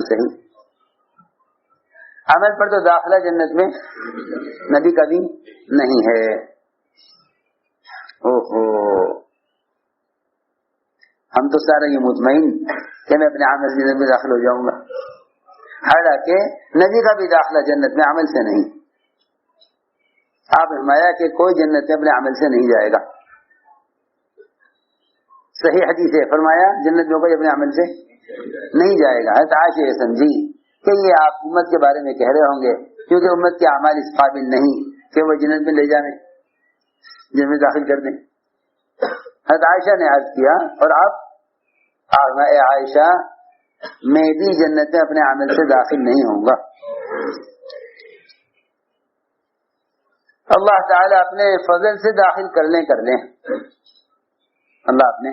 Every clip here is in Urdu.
صحیح عمل پر تو داخلہ جنت میں نبی کا بھی نہیں ہے. ہم تو سارے یہ مطمئن کہ میں اپنے عمل سے جنت میں داخل ہو جاؤں گا، حالانکہ نبی کا بھی داخلہ جنت میں عمل سے نہیں. آپ نے فرمایا کہ کوئی جنت میں اپنے عمل سے نہیں جائے گا. صحیح حدیث ہے، فرمایا جنت میں کوئی اپنے عمل سے نہیں جائے گا. حضرت عائشہ یہ سمجھی کہ یہ آپ امت کے بارے میں کہہ رہے ہوں گے کیونکہ امت کے اعمال اس قابل نہیں کہ وہ جنت میں لے جائیں، جنت میں داخل کر دیں. حضرت عائشہ نے عرض کیا اور آپ اے عائشہ میں بھی جنت میں اپنے عمل سے داخل نہیں ہوں گا. اللہ تعالیٰ اپنے فضل سے داخل کر لیں اللہ اپنے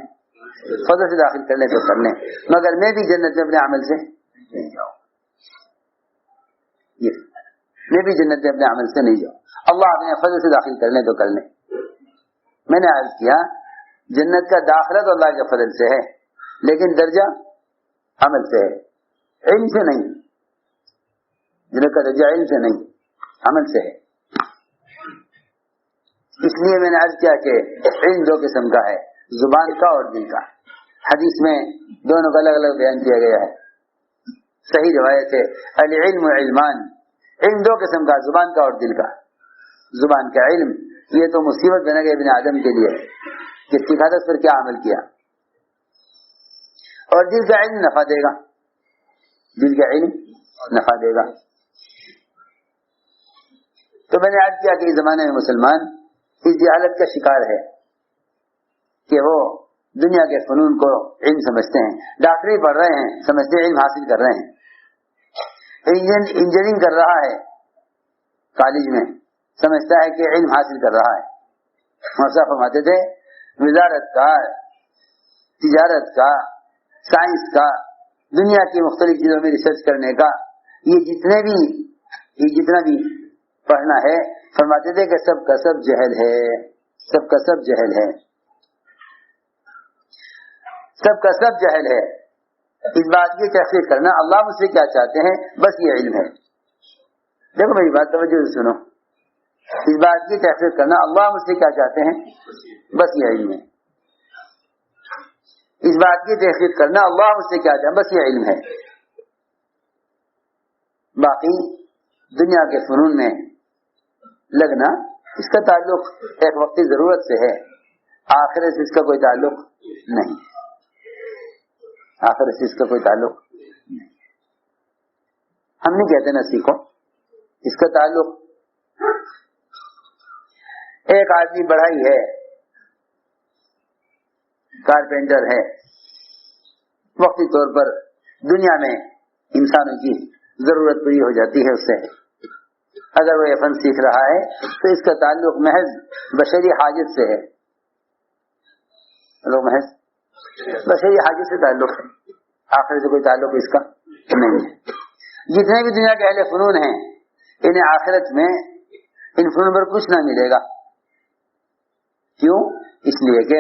فضل سے داخل کر لیں تو کر لیں، مگر میں بھی جنت میں اپنے عمل سے نہیں جاؤں. میں بھی جنت میں اپنے عمل سے نہیں جاؤں. اللہ اپنے فضل سے داخل کر لیں تو کر لیں. میں نے عرض کیا جنت کا داخلہ تو اللہ کے فضل سے ہے، لیکن درجہ عمل سے ہے، علم سے نہیں. جنت کا درجہ علم سے نہیں، عمل سے ہے. اس لیے میں نے عرض کیا کہ علم دو قسم کا ہے، زبان کا اور دل کا. حدیث میں دونوں کا الگ الگ بیان کیا گیا ہے. صحیح روایت ہے العلم علمان، علم دو قسم کا، زبان کا اور دل کا. زبان کا علم یہ تو مصیبت بنے گا ابن آدم کے لیے کہ سیکھا تھا اس پر کیا عمل کیا، اور دل کا علم نفع دے گا. دل کا علم نفع دے گا. تو میں نے عرض کیا کہ اس زمانے میں مسلمان اس جہالت کا شکار ہے کہ وہ دنیا کے فنون کو علم سمجھتے ہیں. ڈاکٹری پڑھ رہے ہیں، سمجھتے ہیں علم حاصل کر رہے ہیں. انجینئرنگ کر رہا ہے کالج میں، سمجھتا ہے کہ علم حاصل کر رہا ہے. مولانا فرماتے تھے وزارت کا، تجارت کا، سائنس کا، دنیا کی مختلف چیزوں میں ریسرچ کرنے کا، یہ جتنا بھی پڑھنا ہے، فرماتے تھے کہ سب کا سب جہل ہے. سب کا سب جہل ہے. سب کا سب جہل ہے. اس بات کی تحقیق کرنا اللہ مجھ سے کیا چاہتے ہیں بس یہ علم ہے. دیکھو میری بات توجہ سے سنو. اس بات کی تحقیق کرنا اللہ مجھ سے کیا چاہتے ہیں بس یہ علم ہے. اس بات کی تحقیق کرنا اللہ مجھ سے کیا چاہتے ہیں بس یہ علم ہے. باقی دنیا کے فنون میں لگنا اس کا تعلق ایک وقتی ضرورت سے ہے، آخرت سے اس کا کوئی تعلق نہیں. آخرت سے اس کا کوئی تعلق نہیں. ہم نہیں کہتے نہ سیکھو، اس کا تعلق. ایک آدمی بڑھائی ہے، کارپینٹر ہے، وقتی طور پر دنیا میں انسانوں کی ضرورت پوری ہو جاتی ہے اس سے. اگر وہ یہ فن سیکھ رہا ہے تو اس کا تعلق محض بشری حاجت سے ہے. محض بشری حاجت سے تعلق ہے، آخرت سے کوئی تعلق اس کا نہیں ہے. جتنے بھی دنیا کے اہل فنون ہیں انہیں آخرت میں ان فنون پر کچھ نہ ملے گا. کیوں؟ اس لیے کہ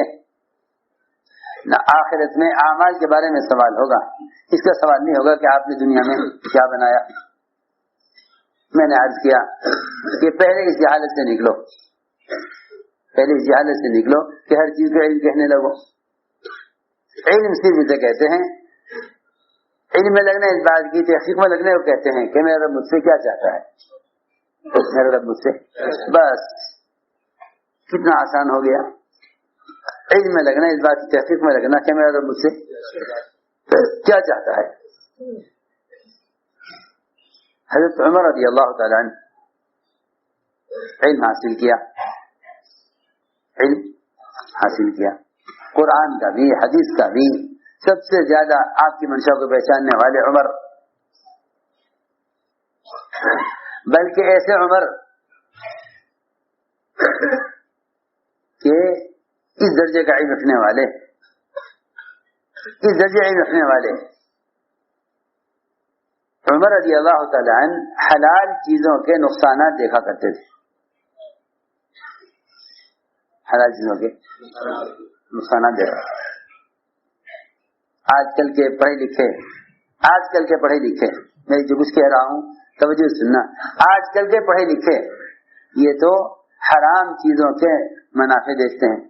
نہ آخرت میں اعمال کے بارے میں سوال ہوگا. اس کا سوال نہیں ہوگا کہ آپ نے دنیا میں کیا بنایا. میں نے عرض کیا کہ پہلے اس جہالت سے نکلو، پہلے اس جہالت سے نکلو کہ ہر چیز کو علم کہنے لگو. علم صرف اسے کہتے ہیں، علم میں لگنا اس بات کی تحقیق میں لگنے کو کہتے ہیں کہ میرا رب مجھ سے کیا چاہتا ہے. میرا رب مجھ سے، بس کتنا آسان ہو گیا. علم میں لگنا اس بات کی تحقیق میں لگنا کہ میرا رب مجھ سے کیا چاہتا ہے. حضرت عمر رضی اللہ تعالیٰ عنہ علم حاصل کیا، علم حاصل کیا. قرآن کا بھی حدیث کا بھی سب سے زیادہ آپ کی منشا کو پہچاننے والے عمر، بلکہ ایسے عمر کہ اس درجے کا علم رکھنے والے، اس درجے علم رکھنے والے عمر رضی اللہ تعالیٰ عنہ حلال چیزوں کے نقصانات دیکھا کرتے تھے. حلال چیزوں کے نقصانات دیکھا. آج کل کے پڑھے لکھے آج کل کے پڑھے لکھے، میں جو کچھ کہہ رہا ہوں توجہ سننا، آج کل کے پڑھے لکھے یہ تو حرام چیزوں کے منافع دیکھتے ہیں.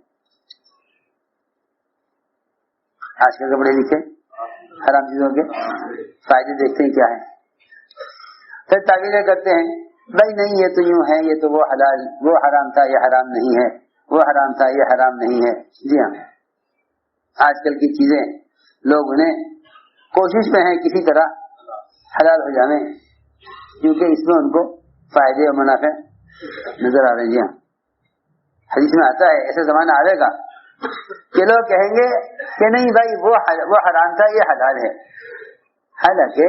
آج کل کے پڑھے لکھے حرام چیزوں کے فائدے دیکھتے ہیں کیا ہے، پھر تعویلیں کرتے ہیں بھائی نہیں یہ تو یوں ہے، یہ تو وہ حلال وہ حرام تھا یہ حرام نہیں ہے، وہ حرام تھا یہ حرام نہیں ہے. جی ہاں، آج کل کی چیزیں لوگ انہیں کوشش میں ہیں کسی طرح حلال ہو جائیں کیونکہ اس میں ان کو فائدے اور منافع نظر آ رہے ہیں. جی ہاں، حدیث میں آتا ہے ایسا زمانہ آئے گا کہ لوگ کہیں گے کہ نہیں بھائی وہ حرام تھا یہ حلال ہے، حالانکہ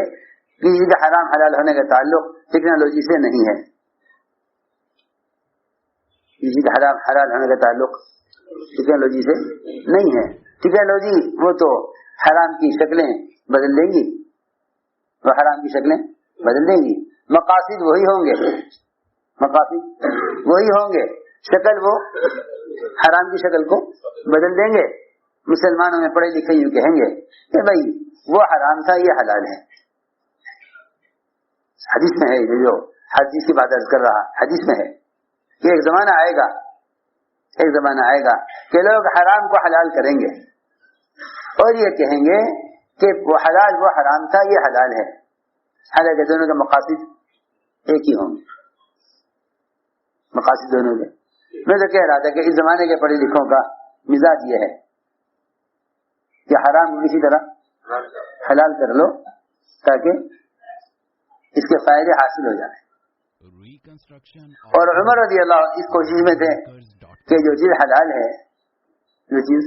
کسی کا حرام حلال ہونے کا تعلق ٹیکنالوجی سے نہیں ہے، کسی کا حرام حلال ہونے کا تعلق ٹیکنالوجی سے نہیں ہے. ٹیکنالوجی وہ تو حرام کی شکلیں بدل دیں گی، وہ حرام کی شکلیں بدل دیں گی، مقاصد وہی ہوں گے، مقاصد وہی ہوں گے، شکل وہ حرام کی شکل کو بدل دیں گے. مسلمانوں میں پڑھے لکھے یوں کہیں گے کہ بھائی وہ حرام تھا یہ حلال ہے. حدیث میں ہے، جو حدیث کی بات کر رہا حدیث میں ہے کہ ایک زمانہ آئے گا، ایک زمانہ آئے گا کہ لوگ حرام کو حلال کریں گے اور یہ کہیں گے کہ وہ حلال وہ حرام تھا یہ حلال ہے، حالانکہ دونوں کے مقاصد ایک ہی ہوں گے، مقاصد دونوں کے. میں تو کہہ رہا تھا کہ اس زمانے کے پڑھے لکھوں کا مزاج یہ ہے کہ حرام کو کسی طرح حلال کر لو تاکہ اس کے فائدے حاصل ہو جائیں. اور عمر رضی اللہ عنہ اس کوشش میں تھے کہ جو چیز حلال ہے، جو چیز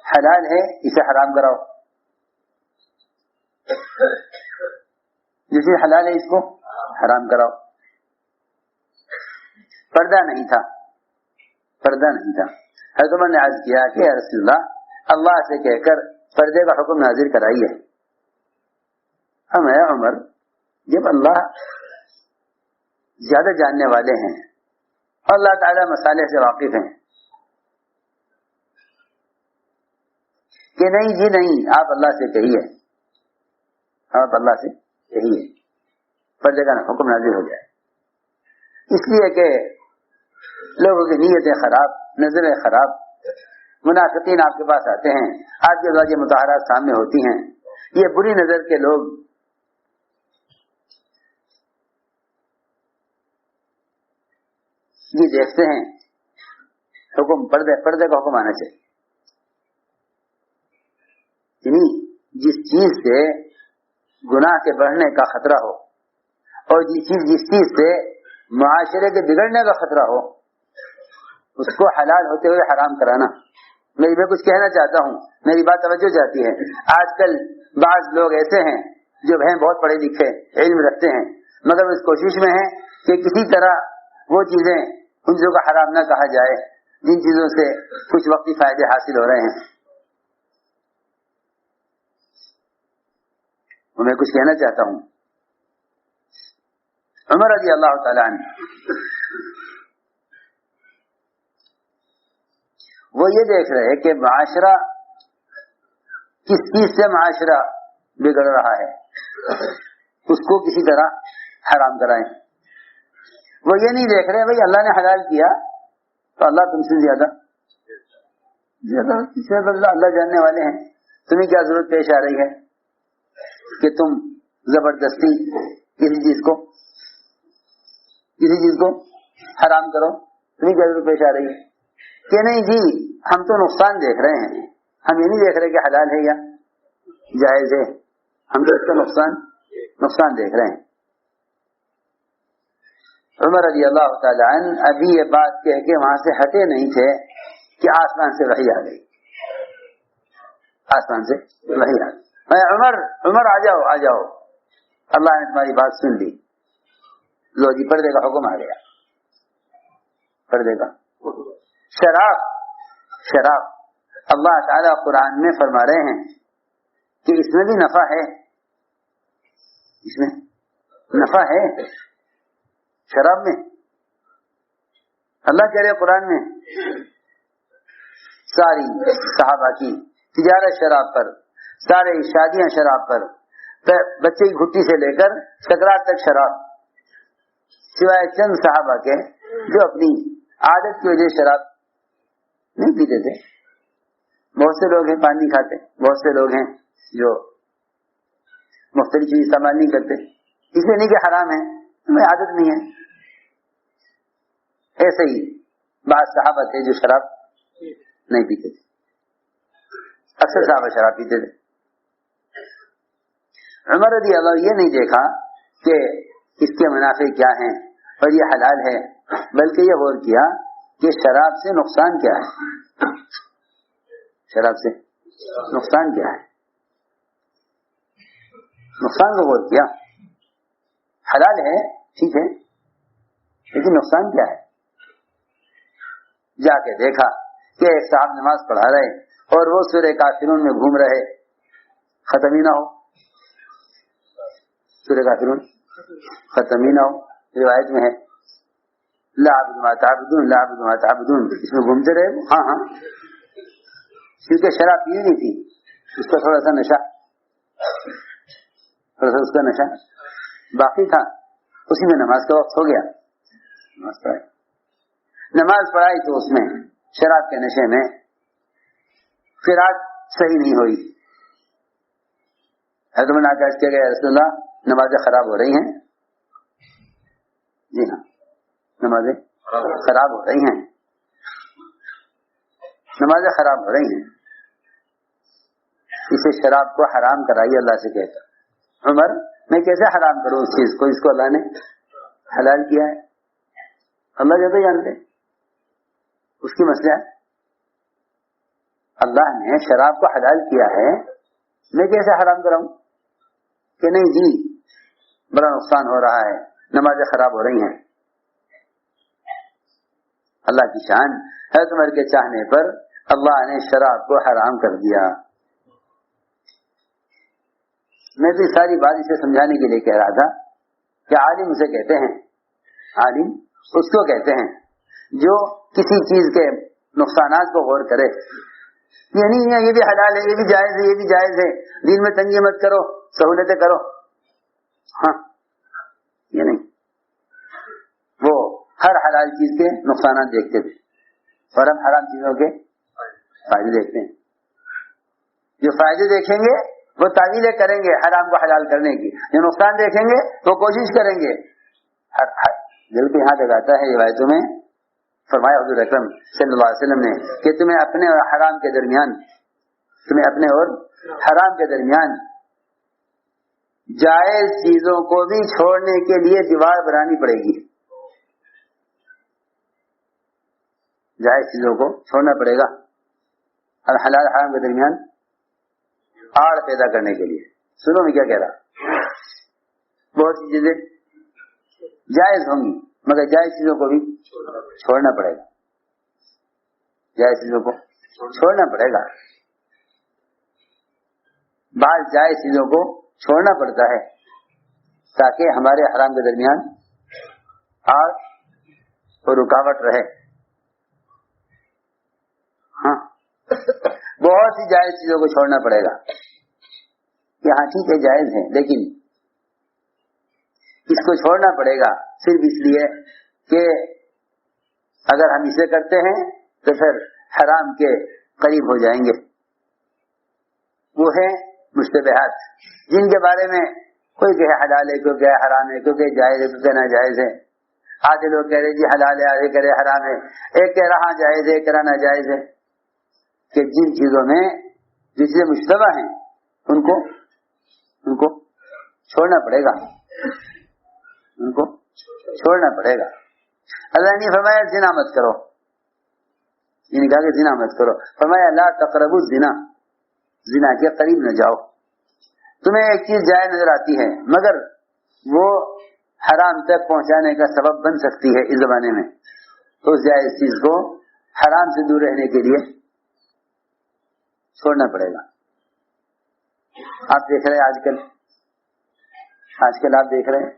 حلال ہے اسے حرام کراؤ، جو چیز حلال ہے اس کو حرام کراؤ. پردہ نہیں تھا، پردہ نہیں تھا. حضرت عمر نے عرض کیا کہ یا رسول اللہ، اللہ سے کہہ کر پردے کا حکم نازل کرائیے. ہم اے عمر، جب اللہ زیادہ جاننے والے ہیں اور اللہ تعالیٰ مسالے سے واقف ہیں کہ نہیں جی نہیں، آپ اللہ سے کہیے، آپ اللہ سے کہیے پردے کا حکم نازل ہو جائے. اس لیے کہ لوگوں کی نیتیں خراب، نظریں خراب، منافقین آپ کے پاس آتے ہیں، آپ کے بعد یہ مظاہرات سامنے ہوتی ہیں، یہ بری نظر کے لوگ یہ دیکھتے ہیں حکم پردے کا حکم آنا چاہیے. یعنی جس چیز سے گناہ کے بڑھنے کا خطرہ ہو اور جس چیز سے معاشرے کے بگڑنے کا خطرہ ہو اس کو حلال ہوتے ہوئے حرام کرانا. میں کچھ کہنا چاہتا ہوں، میری بات توجہ چاہتی ہے. آج کل بعض لوگ ایسے ہیں جو بہت پڑھے لکھے علم رکھتے ہیں مگر اس کوشش میں ہیں کہ کسی طرح وہ چیزیں ان چیزوں کا حرام نہ کہا جائے جن چیزوں سے کچھ وقتی فائدے حاصل ہو رہے ہیں. میں کچھ کہنا چاہتا ہوں. عمر رضی اللہ تعالیٰ عنہ وہ یہ دیکھ رہے کہ معاشرہ کس چیز سے معاشرہ بگڑ رہا ہے، اس کو کسی طرح حرام کرائیں. وہ یہ نہیں دیکھ رہے بھائی اللہ نے حلال کیا تو اللہ تم سے زیادہ اللہ جاننے والے ہیں، تمہیں کیا ضرورت پیش آ رہی ہے کہ تم زبردستی کسی چیز کو حرام کرو، تمہیں کیا ضرورت پیش آ رہی ہے کہ نہیں جی ہم تو نقصان دیکھ رہے ہیں، ہم یہ نہیں دیکھ رہے کہ حلال ہے یا جائز ہے، ہم تو اس کا نقصان دیکھ رہے ہیں. عمر رضی اللہ تعالی عنہ ابھی یہ بات کہہ کے وہاں سے ہٹے نہیں تھے کہ آسمان سے وحی آ گئی، آسمان سے وحی آ گئی. عمر آ جاؤ اللہ نے تمہاری بات سن لی، لو جی پردے کا حکم آ گیا. پردے کا شراب اللہ تعالیٰ قرآن میں فرما رہے ہیں کہ اس میں بھی نفع ہے، اس میں نفع ہے شراب میں. اللہ کہہ رہے قرآن میں ساری صحابہ کی تجارت شراب پر، سارے شادیاں شراب پر، بچے کی گھٹی سے لے کر سکرات تک شراب، سوائے چند صحابہ کے جو اپنی عادت کی وجہ شراب نہیں پیتے تھے۔ بہت سے لوگ ہیں پانی نہیں کھاتے، بہت سے لوگ ہیں جو مختلف چیز استعمال نہیں کرتے، اس لیے نہیں کہ حرام ہے، انہیں عادت نہیں ہے۔ ایسے ہی بعض صحابہ تھے جو شراب نہیں پیتے تھے، اکثر صحابہ شراب پیتے تھے۔ عمر رضی اللہ عنہ یہ نہیں دیکھا کہ اس کے منافع کیا ہیں اور یہ حلال ہے، بلکہ یہ غور کیا کہ شراب سے نقصان کیا ہے، شراب سے نقصان کیا ہے، نقصان کو غور کیا۔ حلال ہے ٹھیک ہے، لیکن نقصان کیا ہے؟ جا کے دیکھا کہ ایک صاحب نماز پڑھا رہے اور وہ سورہ کافرون میں گھوم رہے، ختم ہی نہ ہو، سورہ کافرون ختم ہی نہ ہو۔ روایت میں ہے لا اعبد ما تعبدون لا اعبد ما تعبدون، اس میں گھومتے رہے۔ ہاں ہاں، کیونکہ شراب پی نہیں تھی، اس کا تھوڑا سا نشہ، تھوڑا سا اس کا نشہ باقی تھا، اسی میں نماز کا وقت ہو گیا، نماز پڑھائی تو اس میں شراب کے نشے میں قرات صحیح نہیں ہوئی۔ حضرت نے آکاش کیا گیا رسول اللہ نمازیں خراب ہو رہی ہیں، جی ہاں نمازیں خراب ہو رہی ہیں، نمازیں خراب ہو رہی ہیں، اسے شراب کو حرام کرائیے اللہ سے کہتا۔ عمر میں کیسے حرام کروں اس چیز کو، اس کو اللہ نے حلال کیا ہے، اللہ جب جانتے اس کی مسئلہ ہے، اللہ نے شراب کو حلال کیا ہے، میں کیسے حرام کراؤں کہ نہیں جی بڑا نقصان ہو رہا ہے، نمازیں خراب ہو رہی ہیں۔ اللہ کی شان، حضرت عمر کے چاہنے پر اللہ نے شراب کو حرام کر دیا۔ میں تو ساری بات اسے سمجھانے کے لیے کہہ رہا تھا کہ عالم اسے کہتے ہیں، عالم اس کو کہتے ہیں جو کسی چیز کے نقصانات کو غور کرے، یہ نہیں ہے یہ بھی حلال ہے، یہ بھی جائز ہے، یہ بھی جائز ہے، دین میں تنگی مت کرو، سہولتیں کرو، ہاں یہ نہیں، وہ ہر حلال چیز کے نقصانات دیکھتے تھے اور ہم حرام چیزوں کے فائدے دیکھتے ہیں۔ جو فائدے دیکھیں گے وہ تعویلیں کریں گے حرام کو حلال کرنے کی، جو نقصان دیکھیں گے وہ کوشش کریں گے۔ دل کو یہاں لگاتا ہے روایتوں میں فرمایا حضور اکرم صلی اللہ علیہ وسلم نے کہ تمہیں اپنے اور حرام کے درمیان، تمہیں اپنے اور حرام کے درمیان جائز چیزوں کو بھی چھوڑنے کے لیے دیوار بنانی پڑے گی، جائز چیزوں کو چھوڑنا پڑے گا اور حلال حرام کے درمیان آڑ پیدا کرنے کے لیے۔ سنو میں کیا کہہ رہا، بہت سی چیزیں جائز ہوں گی مگر جائز چیزوں کو بھی چھوڑنا پڑے گا، جائز چیزوں کو چھوڑنا پڑے گا، بعض جائز چیزوں کو چھوڑنا پڑتا ہے تاکہ ہمارے حرام کے درمیان آڑ اور رکاوٹ رہے۔ ہاں بہت سی جائز چیزوں کو چھوڑنا پڑے گا کہ ہاں ٹھیک ہے جائز ہے، لیکن اس کو چھوڑنا پڑے گا صرف اس لیے کہ اگر ہم اسے کرتے ہیں تو پھر حرام کے قریب ہو جائیں گے۔ وہ ہیں مشتبہات جن کے بارے میں کوئی کہ حلال ہے، کوئی کہ حرام ہے، کوئی کہ جائز ہے، کوئی کہ ناجائز ہے۔ آدھے لوگ کہہ رہے جی حلال ہے، آدھے کہہ رہے حرام ہے، ایک کہہ رہا جائز ہے، ایک کہہ رہا ناجائز ہے۔ کہ جن چیزوں میں جس سے مشتبہ ہیں ان کو چھوڑنا پڑے گا، ان کو چھوڑنا پڑے گا۔ اللہ نے فرمایا زنا مت کرو، یہ نہیں کہا کہ زنا مت کرو، فرمایا لا تقربوا الزنا، زنا کے قریب نہ جاؤ۔ تمہیں ایک چیز جائز نظر آتی ہے مگر وہ حرام تک پہنچانے کا سبب بن سکتی ہے اس زمانے میں، تو اس جائز چیز کو حرام سے دور رہنے کے لیے چھوڑنا پڑے گا۔ آپ دیکھ رہے ہیں آج کل آپ دیکھ رہے ہیں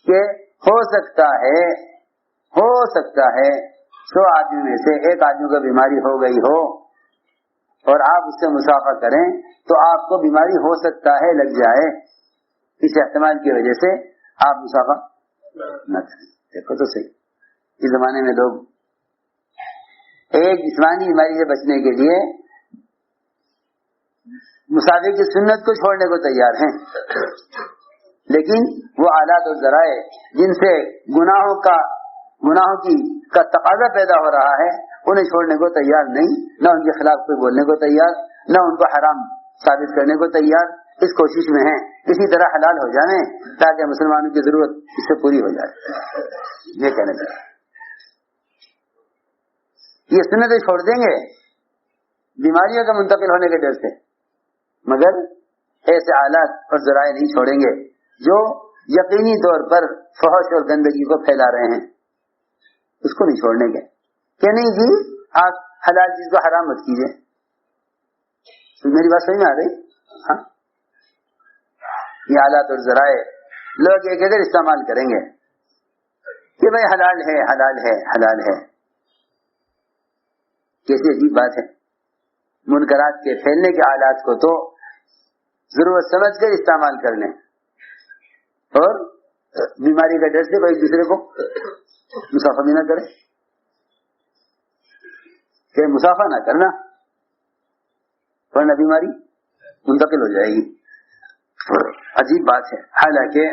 کہ ہو سکتا ہے 100 آدمی میں سے ایک آدمی کو بیماری ہو گئی ہو اور آپ اس سے مسافہ کریں تو آپ کو بیماری ہو سکتا ہے لگ جائے، اس احتمال کی وجہ سے آپ مسافہ نہ کریں۔ دیکھو تو صحیح، اس زمانے میں لوگ ایک جسمانی بیماری سے بچنے کے لیے مسافر کی سنت کو چھوڑنے کو تیار ہیں، لیکن وہ آلات اور ذرائع جن سے گناہوں کا تقاضا پیدا ہو رہا ہے انہیں چھوڑنے کو تیار نہیں، نہ ان کے خلاف کوئی بولنے کو تیار، نہ ان کو حرام ثابت کرنے کو تیار، اس کوشش میں ہیں اسی طرح حلال ہو جائیں تاکہ مسلمانوں کی ضرورت اس سے پوری ہو جائے۔ یہ کہنا چاہیے، یہ سنتیں چھوڑ دیں گے بیماریوں کا منتقل ہونے کے ڈر سے، مگر ایسے آلات اور ذرائع نہیں چھوڑیں گے جو یقینی طور پر فحش اور گندگی کو پھیلا رہے ہیں، اس کو نہیں چھوڑنے کے کہ نہیں جی آپ حلال چیز کو حرام مت کیجیے۔ تو میری بات سمجھ میں آ رہی؟ ہاں، یہ آلات اور ذرائع لوگ ایک ادھر استعمال کریں گے کہ بھائی حلال ہے حلال ہے حلال ہے، کیسی عجیب بات ہے۔ منکرات کے پھیلنے کے آلات کو تو ضرورت سمجھ کر استعمال کر لیں، اور بیماری کا ڈر سے کوئی دوسرے کو مسافہ بھی نہ کرے، کہ مسافہ نہ کرنا ورنہ بیماری منتقل ہو جائے گی۔ عجیب بات ہے، حالانکہ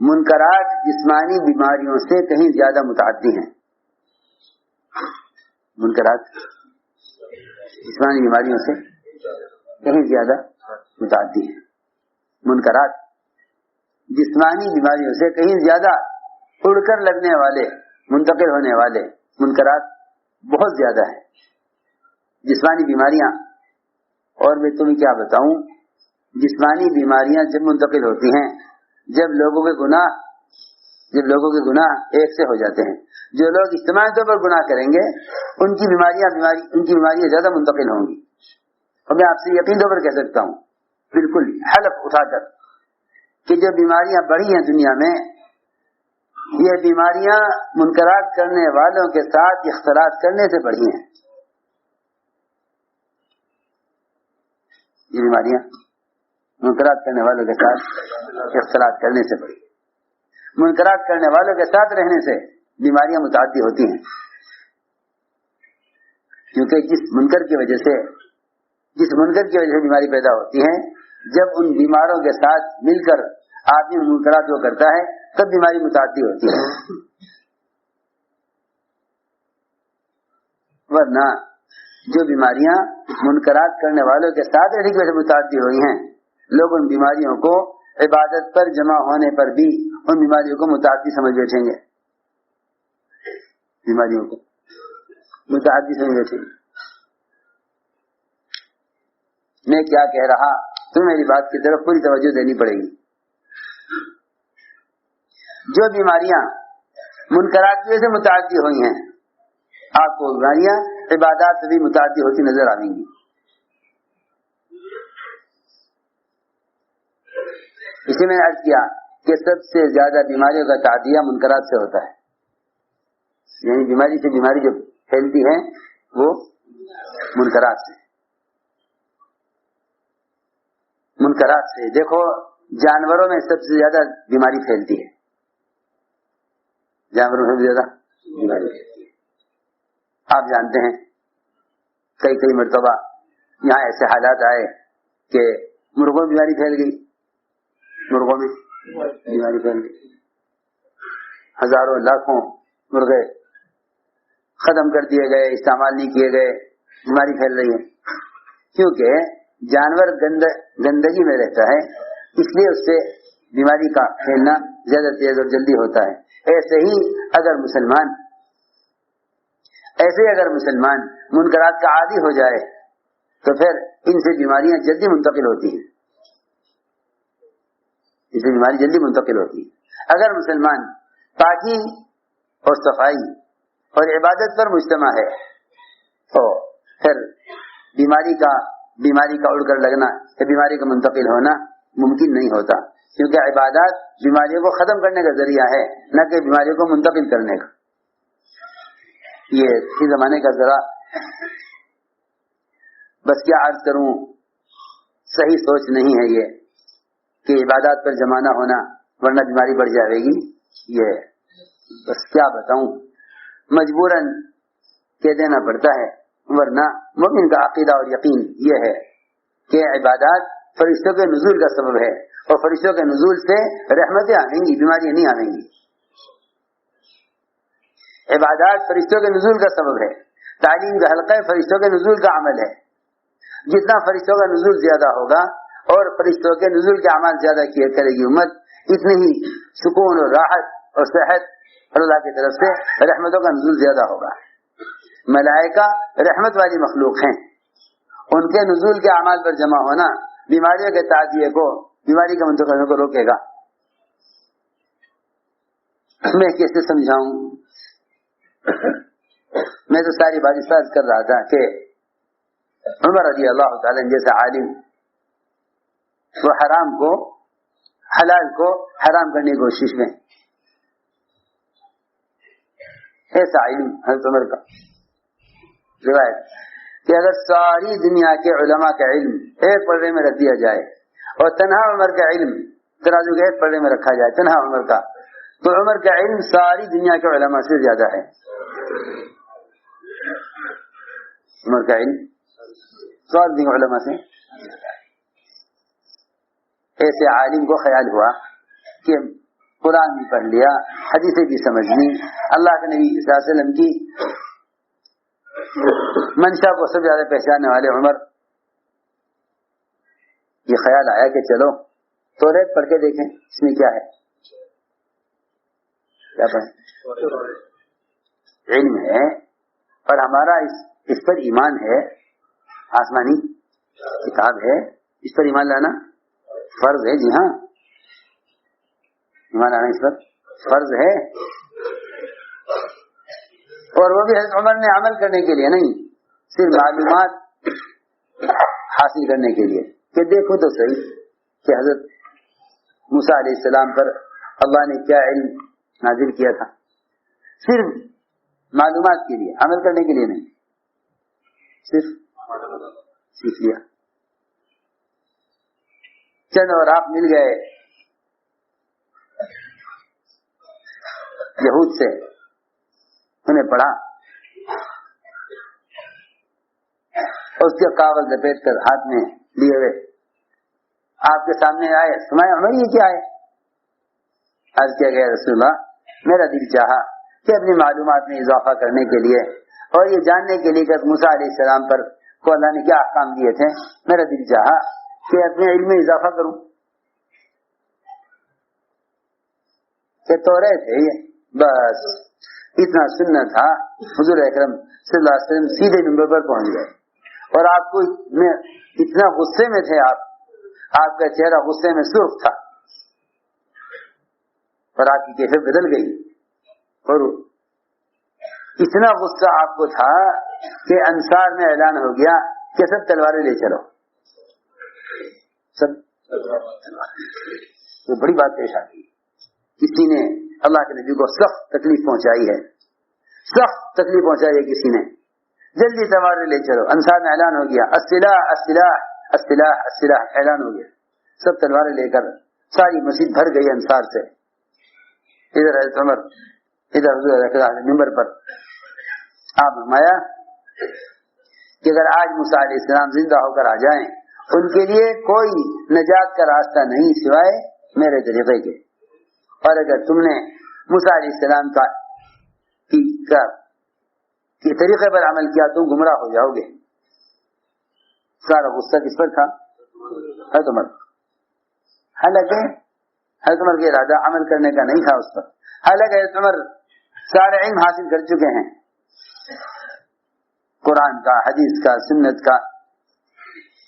منکرات جسمانی بیماریوں سے کہیں زیادہ متعدی ہیں۔ منکرات جسمانی بیماریوں سے کہیں زیادہ متعدی ہیں۔ منکرات جسمانی بیماریوں سے کہیں زیادہ اڑ کر لگنے والے، منتقل ہونے والے منکرات بہت زیادہ ہیں۔ جسمانی بیماریاں، اور میں تمہیں کیا بتاؤں، جسمانی بیماریاں جب منتقل ہوتی ہیں جب لوگوں کے گناہ ایک سے ہو جاتے ہیں۔ جو لوگ اجتماعی طور پر گناہ کریں گے ان کی بیماریاں زیادہ منتقل ہوں گی، اور میں آپ سے یقین طور پر کہہ سکتا ہوں بالکل حلف اٹھا کر کہ جو بیماریاں بڑھی ہیں دنیا میں، یہ بیماریاں منکرات کرنے والوں کے ساتھ اختلاط کرنے سے بڑھی ہیں۔ یہ بیماریاں منکرات کرنے والوں کے ساتھ اختلاط کرنے سے بڑھی، منکرات کرنے والوں کے ساتھ رہنے سے بیماریاں متعدی ہوتی ہیں، کیونکہ جس منکر کی وجہ سے بیماری پیدا ہوتی ہے، جب ان بیماروں کے ساتھ مل کر آدمی منکرات کو کرتا ہے تب بیماری متعدی ہوتی ہے، ورنہ جو بیماریاں منکرات کرنے والوں کے ساتھ رہنے کی وجہ سے متعدی ہوئی ہیں، لوگ ان بیماریوں کو عبادت پر جمع ہونے پر بھی ان بیماریوں کو متعدی سمجھ بیٹھیں گے، بیماریوں کو متعدی سمجھ بیٹھیں گے۔ میں کیا کہہ رہا، تمہیں میری بات کی طرف پوری توجہ دینی پڑے گی۔ جو بیماریاں منکرات کی وجہ سے متعدی ہوئی ہیں، آپ کو بیماریاں عبادات سے بھی متعدی ہوتی نظر آئیں گی۔ اسی میں عرض کیا کہ سب سے زیادہ بیماریوں کا تعدیہ منکرات سے ہوتا ہے، یعنی بیماری سے بیماری جو پھیلتی ہے وہ منکرات سے۔ منکرات سے دیکھو، جانوروں میں سب سے زیادہ بیماری پھیلتی ہے، جانوروں میں زیادہ بیماری پھیلتی ہے۔ آپ جانتے ہیں کئی مرتبہ یہاں ایسے حالات آئے کہ مرغوں میں بیماری پھیل گئی، مرغوں میں بیماری پھیل گئی، ہزاروں لاکھوں مرغے ختم کر دیے گئے، استعمال نہیں کیے گئے، بیماری پھیل رہی ہے، کیونکہ جانور گندگی میں رہتا ہے، اس لیے اس سے بیماری کا پھیلنا زیادہ تیز اور جلدی ہوتا ہے۔ ایسے ہی اگر مسلمان منکرات کا عادی ہو جائے تو پھر ان سے بیماریاں جلدی منتقل ہوتی ہیں، اس سے بیماری جلدی منتقل ہوتی ہے۔ اگر مسلمان پاکی اور صفائی اور عبادت پر مجتمع ہے تو پھر بیماری کا اڑ کر لگنا یا بیماری کا منتقل ہونا ممکن نہیں ہوتا، کیونکہ عبادات بیماریوں کو ختم کرنے کا ذریعہ ہے، نہ کہ بیماریوں کو منتقل کرنے کا۔ یہ اسی زمانے کا ذرا بس کیا عرض کروں، صحیح سوچ نہیں ہے یہ کہ عبادات پر جمع نہ ہونا ورنہ بیماری بڑھ جائے گی. یہ بس کیا بتاؤں، مجبوراً کہہ دینا پڑتا ہے، ورنہ مومن کا عقیدہ اور یقین یہ ہے کہ عبادات فرشتوں کے نزول کا سبب ہے، اور فرشتوں کے نزول سے رحمتیں آئیں گی، بیماریاں نہیں آئیں گی. عبادات فرشتوں کے نزول کا سبب ہے، تعلیم کا حلقہ فرشتوں کے نزول کا عمل ہے. جتنا فرشتوں کا نزول زیادہ ہوگا اور فرشتوں کے نزول کے اعمال زیادہ کیا کرے گی امت، اتنی ہی سکون اور راحت اور صحت اللہ کی طرف سے رحمتوں کا نزول زیادہ ہوگا. ملائکہ رحمت والی مخلوق ہیں، ان کے نزول کے اعمال پر جمع ہونا بیماریوں کے تعدیے کو، بیماری کا منتقل ہونے کو روکے گا. میں کیسے سمجھاؤں؟ میں تو ساری بات اس بات کر رہا تھا کہ عمر رضی اللہ تعالیٰ جیسا عالم وہ حرام کو حلال کو حرام کرنے کی کوشش میں، ایسا علم حضرت عمر کا روایت کہ اگر ساری دنیا کے علماء کا علم ایک پردے میں رکھ دیا جائے اور تنہا عمر کا علم ترازو کے ایک پردے میں رکھا جائے، تنہا عمر کا، تو عمر کا علم ساری دنیا کے علماء سے زیادہ ہے. عمر کا علم ساری دنیا کے علماء سے. ایسے عالم کو خیال ہوا کہ قرآن بھی پڑھ لیا، حدیثیں بھی سمجھ لی، اللہ کے نبی صلی اللہ علیہ وسلم کی منشا کو سب زیادہ پہچاننے والے عمر، یہ خیال آیا کہ چلو توریت پڑھ کے دیکھیں اس میں کیا ہے. کیا پڑھیں؟ علم ہے اور ہمارا اس پر ایمان ہے، آسمانی کتاب ہے، اس پر ایمان لانا فرض ہے. جی ہاں، ایمان لانا اس پر فرض ہے، اور وہ بھی حضرت عمر نے عمل کرنے کے لیے نہیں، صرف معلومات حاصل کرنے کے لیے کہ دیکھو تو صحیح کہ حضرت موسیٰ علیہ السلام پر اللہ نے کیا علم نازل کیا تھا. صرف معلومات کے لیے، عمل کرنے کے لیے نہیں، صرف سیکھ لیا. چند اور آپ مل گئے یہود سے، انہیں پڑھا، اس کے کاغذ لپیٹ کر ہاتھ میں لیے ہوئے آپ کے سامنے آئے، سمایا عمر یہ کیا ہے؟ عرض کیا گیا رسول اللہ میرا دل چاہا کہ اپنی معلومات میں اضافہ کرنے کے لیے اور یہ جاننے کے لیے کہ موسیٰ علیہ السلام پر کو اللہ نے کیا احکام دیے تھے، میرا دل چاہا کہ اپنے علم میں اضافہ کروں. کہ توریت ہے یہ، بس اتنا سننا تھا. حضور اکرم صلی اللہ علیہ وسلم سیدھے نمبر پر پہنچ گئے اور آپ کو اتنا غصے میں تھے، آپ کا چہرہ غصے میں سرخ تھا اور آپ کی کیفیت بدل گئی، اور اتنا غصہ آپ کو تھا کہ انصار میں اعلان ہو گیا کہ سب تلواریں لے چلو. سب وہ بڑی بات پیش آ گئی. کسی نے اللہ کے نبی کو سخت تکلیف پہنچائی ہے، سخت تکلیف پہنچائی ہے کسی نے، جلدی تلواریں لے چلو. انصار میں اعلان ہو گیا السلاح السلاح السلاح السلاح، اعلان ہو گیا. سب تلواریں لے کر ساری مسجد بھر گئی انصار سے. ادھر حضرت عمر، ادھر حضور ممبر پر آپ فرمایا کہ اگر آج موسیٰ علیہ السلام زندہ ہو کر آ جائیں، ان کے لیے کوئی نجات کا راستہ نہیں سوائے میرے طریقے کے، اور اگر تم نے موسیٰ علیہ السلام کے طریقے پر عمل کیا تم گمراہ ہو جاؤ گے. سارا غصہ کس پر تھا؟ حضرت عمر. حالانکہ حضرت عمر کا ارادہ عمل کرنے کا نہیں تھا اس پر، حالانکہ حضرت عمر سارے علم حاصل کر چکے ہیں، قرآن کا، حدیث کا، سنت کا،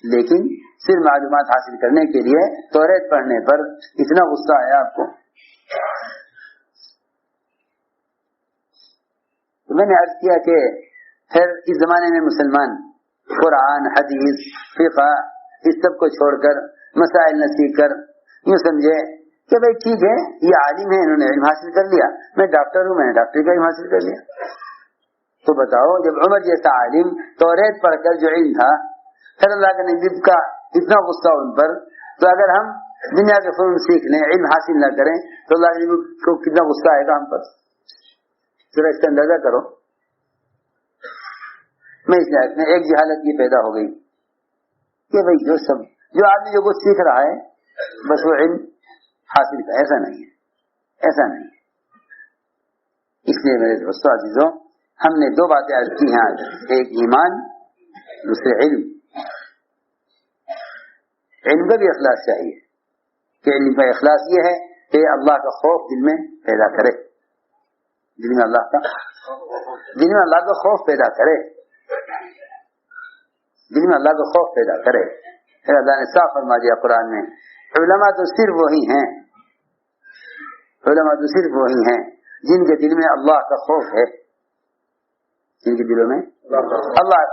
لیکن صرف معلومات حاصل کرنے کے لیے توریت پڑھنے پر اتنا غصہ آیا آپ کو. تو میں نے عرض کیا کہ پھر اس زمانے میں مسلمان قرآن، حدیث، فقہ اس سب کو چھوڑ کر مسائل نہ سیکھ کر یوں سمجھے کہ بھئی ٹھیک ہے یہ عالم ہے، انہوں نے علم حاصل کر لیا، میں ڈاکٹر ہوں، میں نے ڈاکٹری کا علم حاصل کر لیا. تو بتاؤ جب عمر جیسا عالم توریت پڑھ کر جو علم تھا پھر اللہ کے نبی کا اتنا غصہ ان پر، تو اگر ہم دنیا کے فنون سیکھ لیں، علم حاصل نہ کریں، تو اللہ کے نبی کو کتنا غصہ آئے گا ہم پر، ذرا اس کا اندازہ کرو۔ میں اس لائق میں ایک جہالت یہ پیدا ہو گئی کہ بھائی جو آدمی جو کچھ سیکھ رہا ہے بس وہ علم حاصل کا، ایسا نہیں ہے، ایسا نہیں ہے۔ اس لیے میرے دوستوں عزیزوں، ہم نے دو باتیں عرض کی ہیں آج، ایک ایمان، دوسرے علم۔ علم کا بھی اخلاص چاہیے کہ علم کا اخلاص یہ ہے کہ اللہ کا خوف دل میں پیدا کرے، دل میں اللہ کا خوف پیدا کرے، دل میں اللہ کا خوف پیدا کرے۔ پھر اللہ نے صاف فرما دیا قرآن میں، علماء تو صرف وہی ہیں، علماء تو صرف وہی ہیں جن کے دل میں اللہ کا خوف ہے، جن کے دلوں میں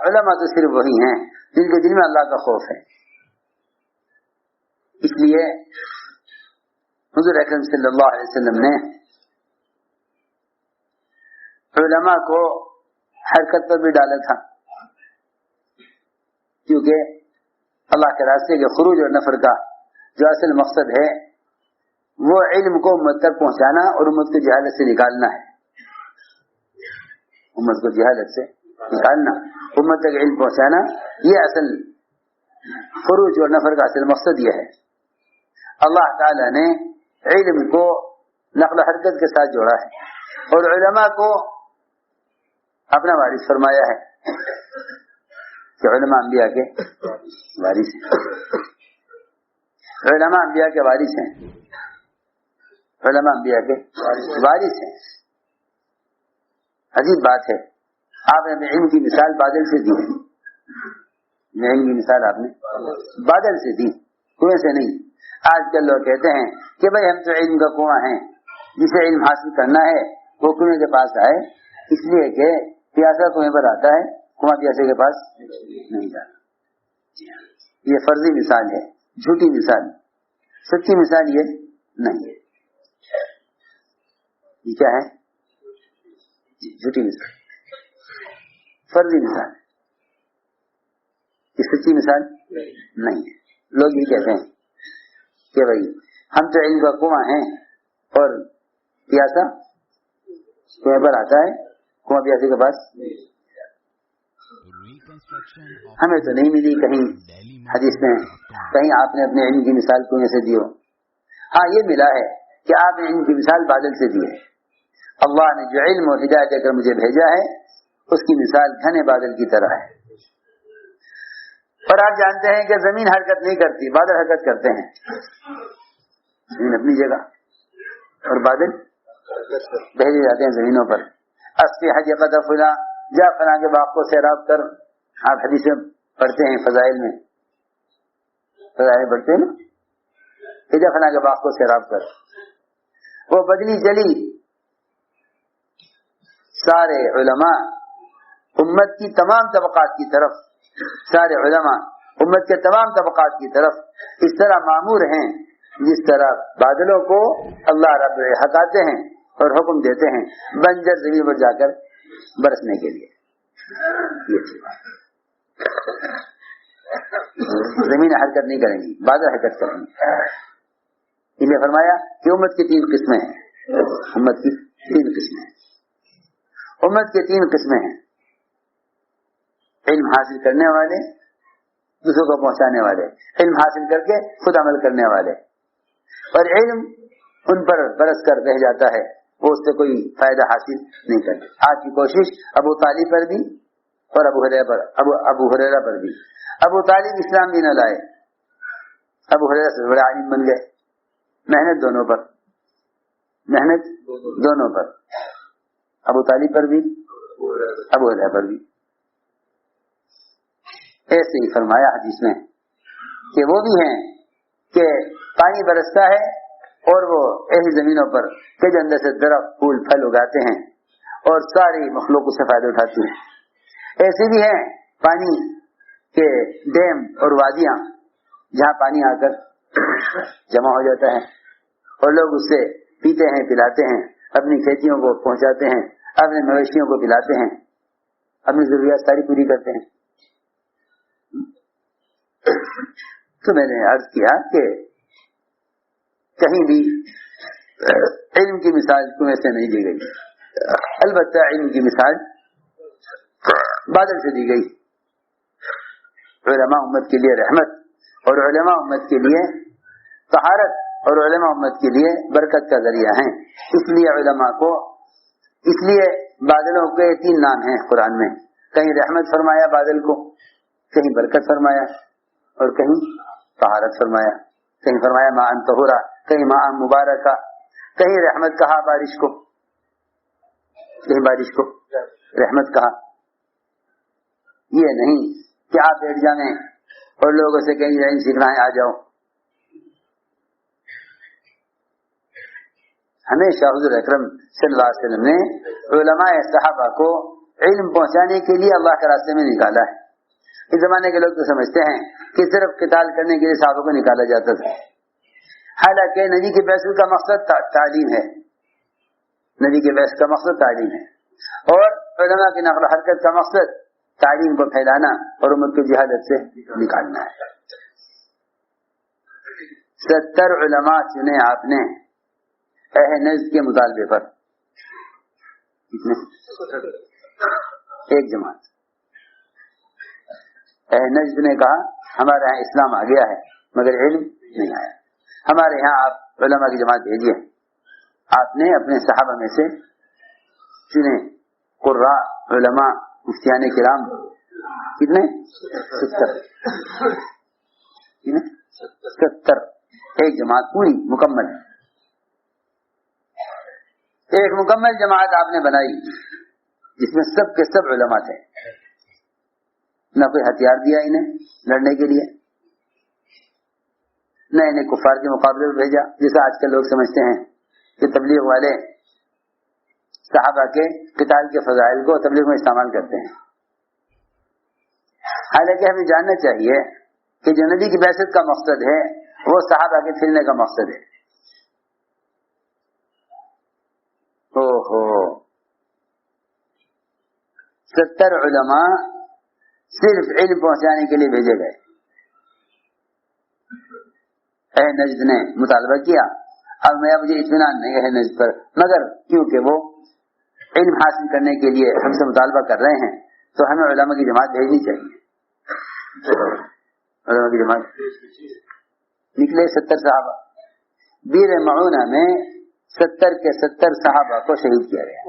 علماء تو صرف وہی ہیں جن کے دل میں اللہ کا خوف ہے۔ اس لیے حضور اکرم صلی اللہ علیہ وسلم نے علماء کو حرکت پر بھی ڈالا تھا، کیونکہ اللہ کے راستے کے خروج اور نفر کا جو اصل مقصد ہے وہ علم کو امت تک پہنچانا اور امت کو جہالت سے نکالنا ہے، امت کو جہالت سے نکالنا، امت تک علم پہنچانا، یہ اصل خروج اور نفر کا اصل مقصد یہ ہے۔ اللہ تعالی نے علم کو نقل و حرکت کے ساتھ جوڑا ہے اور علماء کو اپنا وارث فرمایا ہے کہ علماء انبیاء کے وارث ہیں، علماء انبیاء کے وارث ہیں، علماء انبیاء کے وارث ہیں۔ عجیب بات ہے، آپ نے علم کی مثال بادل سے دی، علم کی مثال آپ نے بادل سے دی، کنویں سے نہیں۔ آج کل لوگ کہتے ہیں کہ بھائی ہم تو علم کا کنواں ہیں، جسے علم حاصل کرنا ہے وہ کنویں کے پاس آئے، اس لیے کہ پیاسا کنویں پر آتا ہے، کنواں پیاسے کے پاس نہیں جاتا۔ یہ فرضی مثال ہے، جھوٹی مثال، سچی مثال یہ نہیں ہے۔ یہ کیا ہے؟ جھوٹی مثال، فرضی مثال، یہ سچی مثال نہیں ہے۔ لوگ یہ کہتے ہیں کہ بھائی ہم تو علم کا کنواں ہیں اور پیاسا کنویں پر آتا ہے، کنواں پیاسے کے پاس ہمیں تو نہیں ملی کہیں حدیث میں، کہیں آپ نے اپنے علم کی مثال کنویں سے دی ہو۔ ہاں یہ ملا ہے کہ آپ نے علم کی مثال بادل سے دی ہے۔ اللہ نے جو علم اور ہدایت دے کر مجھے بھیجا ہے اس کی مثال گھنے بادل کی طرح ہے۔ اور آپ جانتے ہیں کہ زمین حرکت نہیں کرتی، بادل حرکت کرتے ہیں، زمین اپنی جگہ اور بادل بھیجے جاتے ہیں زمینوں پر۔ اصلی حج قد فلاں، جا فلاں کے باغ کو سیراب کر، آپ حدیثیں پڑھتے ہیں فضائل میں، فضائل پڑھتے ہیں نا، جا فلاں کے باغ کو سیراب کر، وہ بدلی چلی۔ سارے علماء امت کی تمام طبقات کی طرف، سارے علماء امت کے تمام طبقات کی طرف اس طرح مامور ہیں جس طرح بادلوں کو اللہ رب ہٹاتے ہیں اور حکم دیتے ہیں بنجر زمین پر جا کر برسنے کے لیے۔ زمین حرکت نہیں کریں گی، بادل حرکت کریں گے۔ انہیں فرمایا کہ امت کی 3 قسمیں ہیں، امت کی 3 قسمیں ہیں، امت کی 3 قسمیں ہیں، علم حاصل کرنے والے، دوسروں کو پہنچانے والے، علم حاصل کر کے خود عمل کرنے والے، اور علم ان پر برس کر رہ جاتا ہے، وہ اس سے کوئی فائدہ حاصل نہیں کرتے۔ آج کی کوشش ابو طالب پر بھی اور ابو ہریرہ پر بھی۔ ابو طالب اسلام بھی نہ لائے، ابو ہریرہ سے بڑے عالم بن گئے، محنت دونوں پر، محنت دونوں پر، ابو طالب پر بھی ابو ہریرہ پر بھی۔ ایسے ہی فرمایا حدیث میں کہ وہ بھی ہیں کہ پانی برستا ہے اور وہ ایسی زمینوں پر کہ جو اندر سے درخت پھول پھل اگاتے ہیں اور ساری مخلوق سے فائدہ اٹھاتی ہیں۔ ایسے بھی ہیں پانی کے ڈیم اور وادیاں جہاں پانی آ کر جمع ہو جاتا ہے اور لوگ اس سے پیتے ہیں، پلاتے ہیں، اپنی کھیتیوں کو پہنچاتے ہیں، اپنے مویشیوں کو پلاتے ہیں، اپنی ضروریات ساری پوری کرتے ہیں۔ تو میں نے عرض کیا کہ کہیں بھی علم کی مثال کنویں سے نہیں دی گئی، البتہ علم کی مثال بادل سے دی گئی۔ علماء امت کے لیے رحمت، اور علماء امت کے لیے طہارت، اور علماء امت کے لیے برکت کا ذریعہ ہیں۔ اس لیے علماء کو، اس لیے بادلوں کے 3 نام ہیں قرآن میں، کہیں رحمت فرمایا بادل کو، کہیں برکت فرمایا، اور کہیں طہارت فرمایا، کہیں فرمایا ماء طہورا، کہیں ماء مبارکہ، کہیں رحمت کہا بارش کو، کہیں بارش کو رحمت کہا۔ یہ نہیں کہ آپ بیٹھ جائیں اور لوگوں سے کہیں علم سیکھنا ہے آ جاؤ۔ ہمیشہ حضور اکرم صلی اللہ علیہ وسلم نے علماء صحابہ کو علم پہنچانے کے لیے اللہ کے راستے میں نکالا ہے۔ اس زمانے کے لوگ تو سمجھتے ہیں کہ صرف قتال کرنے کے لیے صحابہ کو نکالا جاتا تھا، حالانکہ نبی کے بعثت کا مقصد تعلیم ہے، نبی کے بعثت کا مقصد تعلیم ہے، اور علماء کی نقل و حرکت کا مقصد تعلیم کو پھیلانا اور امت کو جہالت سے نکالنا ہے۔ 70 علماء چنے آپ نے اہل نجد کے مطالبے پر، ایک جماعت اہل نجد نے کہا ہمارے یہاں اسلام آ گیا ہے مگر علم نہیں آیا، ہمارے یہاں آپ علماء کی جماعت بھیجیے۔ آپ نے اپنے صحابہ میں سے چنے قراء، علماء، مفتیان کرام، کتنے؟ 70 ایک جماعت پوری مکمل، ایک مکمل جماعت آپ نے بنائی جس میں سب کے سب علماء تھے، نہ کوئی ہتھیار دیا انہیں لڑنے کے لیے، نہ انہیں کفار کے مقابلے میں بھیجا جیسا آج کل لوگ سمجھتے ہیں کہ تبلیغ والے صحابہ کے قتال کے فضائل کو تبلیغ میں استعمال کرتے ہیں۔ حالانکہ ہمیں جاننا چاہیے کہ جو نبی کی بعثت کا مقصد ہے وہ صحابہ کے پھرنے کا مقصد ہے۔ 70 علماء صرف علم پہنچانے کے لیے بھیجے گئے۔ اہل نجد نے مطالبہ کیا، اب مجھے اطمینان نہیں اہل نجد پر، مگر کیونکہ وہ علم حاصل کرنے کے لیے ہم سے مطالبہ کر رہے ہیں تو ہمیں علماء کی جماعت بھیجنی چاہیے۔ علماء کی جماعت نکلے 70 صحابہ، بیر معونہ میں 70 کے 70 صحابہ کو شہید کیا گیا۔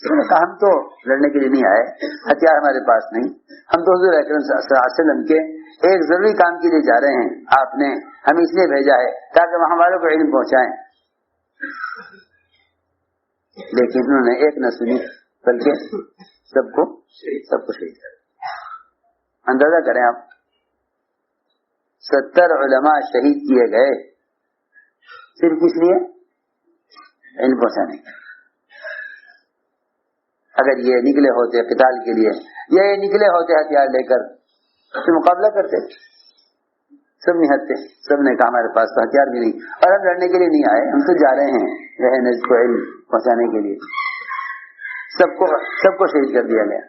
انہوں نے کہا ہم تو لڑنے کے لیے نہیں آئے، ہتھیار ہمارے پاس نہیں، ہم تو حضور اکرم صلی اللہ علیہ وسلم کے ایک ضروری کام کے لیے جا رہے ہیں، آپ نے ہمیں اس لیے بھیجا ہے تاکہ وہ ہمارے کو علم پہنچائیں۔ لیکن انہوں نے ایک نہ سنی بلکہ سب کو شہید کر دیا۔ اندازہ کریں آپ، 70 علماء شہید کیے گئے صرف کس لیے؟ علم پہنچانے کے۔ اگر یہ نکلے ہوتے قتال کے لیے یا یہ نکلے ہوتے ہتھیار لے کر تو مقابلہ کرتے، سب نہتے، سب نے کہا ہمارے پاس تو ہتھیار بھی نہیں اور ہم لڑنے کے لیے نہیں آئے، ہم تو جا رہے ہیں اہل نجد کو علم پہنچانے کے لیے۔ سب کو شہید کر دیا گیا۔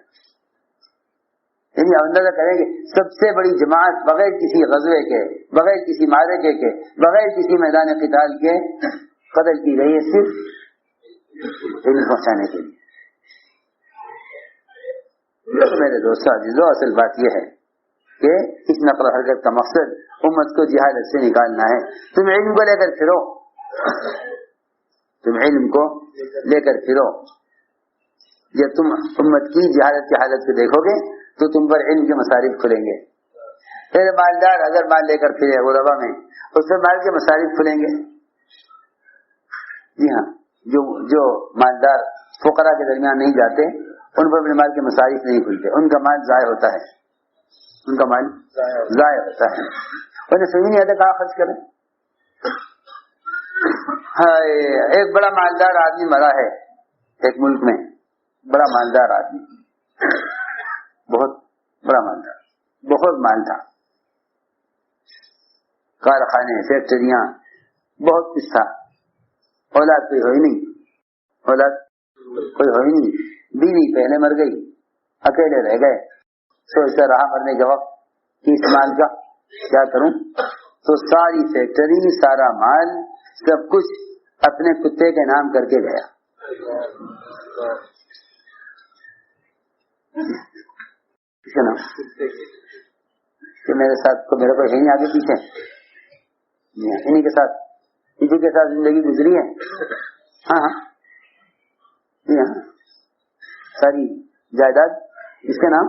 یعنی اندازہ کریں کہ سب سے بڑی جماعت بغیر کسی غزوے کے، بغیر کسی معرکے کے، بغیر کسی میدان قتال کے قتل کی گئی ہے صرف علم پہنچانے کے لیے۔ میرے دوستو عزیزو، اصل بات یہ ہے کہ اس نقل و حرکت کا مقصد امت کو جہالت سے نکالنا ہے۔ تم علم کو لے کر پھرو، تم علم کو لے کر پھرو۔ جب تم امت کی جہالت کی حالت کو دیکھو گے تو تم پر علم کے مصارف کھلیں گے۔ پھر مالدار اگر مال لے کر پھرے غربا میں، اس سے مال کے مصارف کھلیں گے۔ جی ہاں، جو مالدار فقراء کے درمیان نہیں جاتے ان پر اپنے مال کے مصارف نہیں کھلتے، ان کا مال ضائع ہوتا ہے، ان کا مال ضائع ہوتا ہے، انہیں سمجھ نہیں آتا کہاں خرچ کریں۔ ایک بڑا مالدار آدمی مرا ہے ایک ملک میں، بڑا مالدار آدمی، بہت بڑا مالدار، بہت مال تھا، کارخانے، فیکٹریاں، بہت کچھ تھا، اولاد کوئی ہوئی نہیں، اولاد کوئی ہوئی نہیں، بیوی پہلے مر گئی، اکیلے رہ گئے، سوچتا رہا مرنے کے وقت کہ اس مال کا کیا کروں، تو ساری فیکٹری، سارا مال، سب کچھ اپنے کتے کے نام کر کے گیا. کہ میرے ساتھ کو میرے کو ہے نہیں آگے پیچھے، انہیں کے ساتھ اسی کے ساتھ زندگی گزری ہے. ہاں ہاں ساری جائیداد اس کے نام.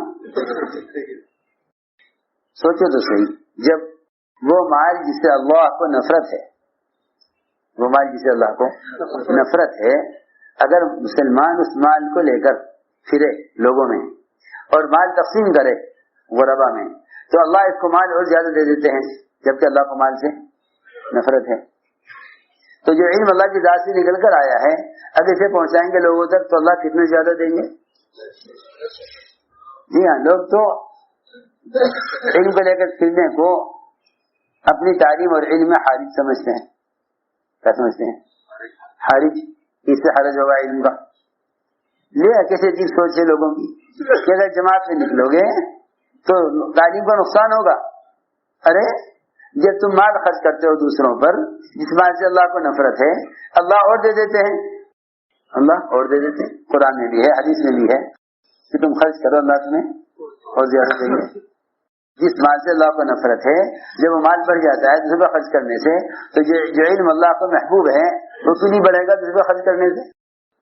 سوچو تو صحیح، جب وہ مال جس سے اللہ کو نفرت ہے، وہ مال جسے اللہ کو نفرت ہے، اگر مسلمان اس مال کو لے کر پھرے لوگوں میں اور مال تقسیم کرے غربا میں، تو اللہ اس کو مال اور زیادہ دے دیتے ہیں، جبکہ اللہ کو مال سے نفرت ہے. تو جو علم اللہ کی ذات سے نکل کر آیا ہے، اگر اسے پہنچائیں گے لوگوں تک تو اللہ کتنے زیادہ دیں گے. جی ہاں، لوگ تو علم کو لے کر پھرنے کو اپنی تعلیم اور علم میں حارج سمجھتے ہیں. کیا سمجھتے ہیں؟ حارج. اس سے حرج ہوگا علم کا. کیسے عجیب سوچ ہے لوگوں کی کہ اگر جماعت سے نکلو گے تو تعلیم کا نقصان ہوگا. ارے جب تم مال خرچ کرتے ہو دوسروں پر جس مال سے اللہ کو نفرت ہے، اللہ اور دے دیتے ہیں. اللہ اور دے دیتے ہیں. قرآن میں بھی ہے، حدیث میں بھی ہے کہ تم خرچ کرو، اللہ تمہیں اور زیادہ دیں گے. جس مال سے اللہ کو نفرت ہے، جب وہ مال بڑھ جاتا ہے دوسرے پر خرچ کرنے سے، تو جو علم اللہ کو محبوب ہے وہ کیوں نہیں بڑھے گا دوسرے پر خرچ کرنے سے.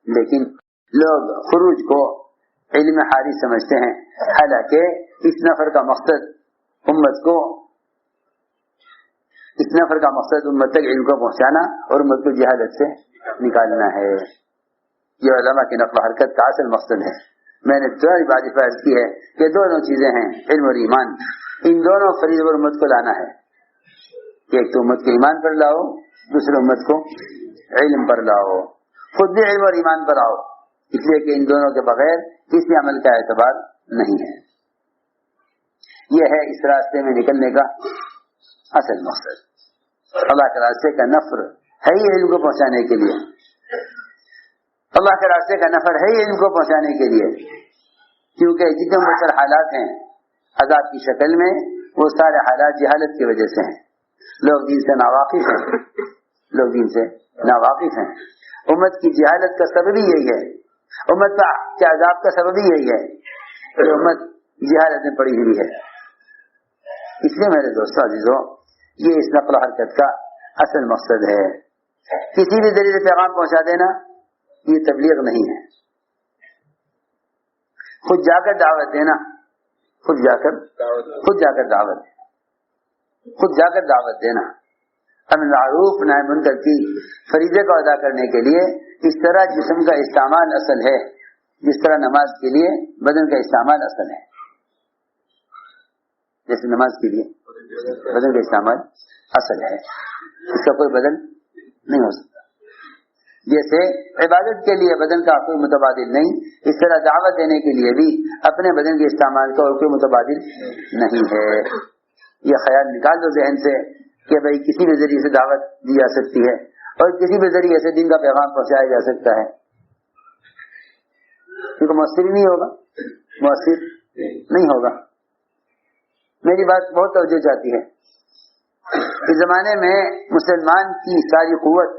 لیکن لوگ خروج کو علم حاری سمجھتے ہیں، حالانکہ اس نفر کا مقصد امت تک علم کو پہنچانا اور امت کو جہالت سے نکالنا ہے. یہ علماء کی نقل و حرکت کا اصل مقصد ہے. میں نے تمہاری بات فرض کی ہے کہ دونوں چیزیں ہیں، علم اور ایمان. ان دونوں فریض پر امت کو لانا ہے. ایک تو امت کو ایمان پر لاؤ، دوسرے امت کو علم پر لاؤ. خود بھی علم اور ایمان پر آؤ، اس لیے کہ ان دونوں کے بغیر کسی عمل کا اعتبار نہیں ہے. یہ ہے اس راستے میں نکلنے کا اصل مقصد. اللہ کے راستے کا نفر ہے ہی علم کو پہنچانے کے لیے. اللہ کے راستے کا نفر ہے ہی علم کو پہنچانے کے لیے، کیونکہ جتنے مچھر حالات ہیں عذاب کی شکل میں، وہ سارے حالات جہالت کی وجہ سے ہیں. لوگ دین سے ناواقف ہیں. امت کی جہالت کا سبب ہی یہی ہے، امت کے عذاب کا سبب ہی یہی ہے کہ امت جہالت میں پڑی ہوئی ہے. اس لیے میرے دوستوں عزیزوں، یہ اس نقل و حرکت کا اصل مقصد ہے. کسی بھی ذریعے پیغام پہنچا دینا یہ تبلیغ نہیں ہے. خود جا کر دعوت دینا، خود جا کر دعوت دینا، امر معروف نہی منکر کی فریضے کو ادا کرنے کے لیے اس طرح جسم کا استعمال اصل ہے، جس طرح نماز کے لیے بدن کا استعمال اصل ہے. جیسے نماز کے لیے بدن کا استعمال اصل ہے، اس کا کوئی بدل نہیں ہو سکتا. جیسے عبادت کے لیے بدن کا کوئی متبادل نہیں، اس طرح دعوت دینے کے لیے بھی اپنے بدن کے استعمال کا اور کوئی متبادل نہیں ہے. یہ خیال نکال دو ذہن سے کہ بھئی کسی بھی ذریعے سے دعوت دی جا سکتی ہے اور کسی بھی ذریعے سے دین کا پیغام پہنچایا جا سکتا ہے، کیونکہ مؤثر نہیں ہوگا. میری بات بہت توجہ چاہتی ہے. اس زمانے میں مسلمان کی ساری قوت،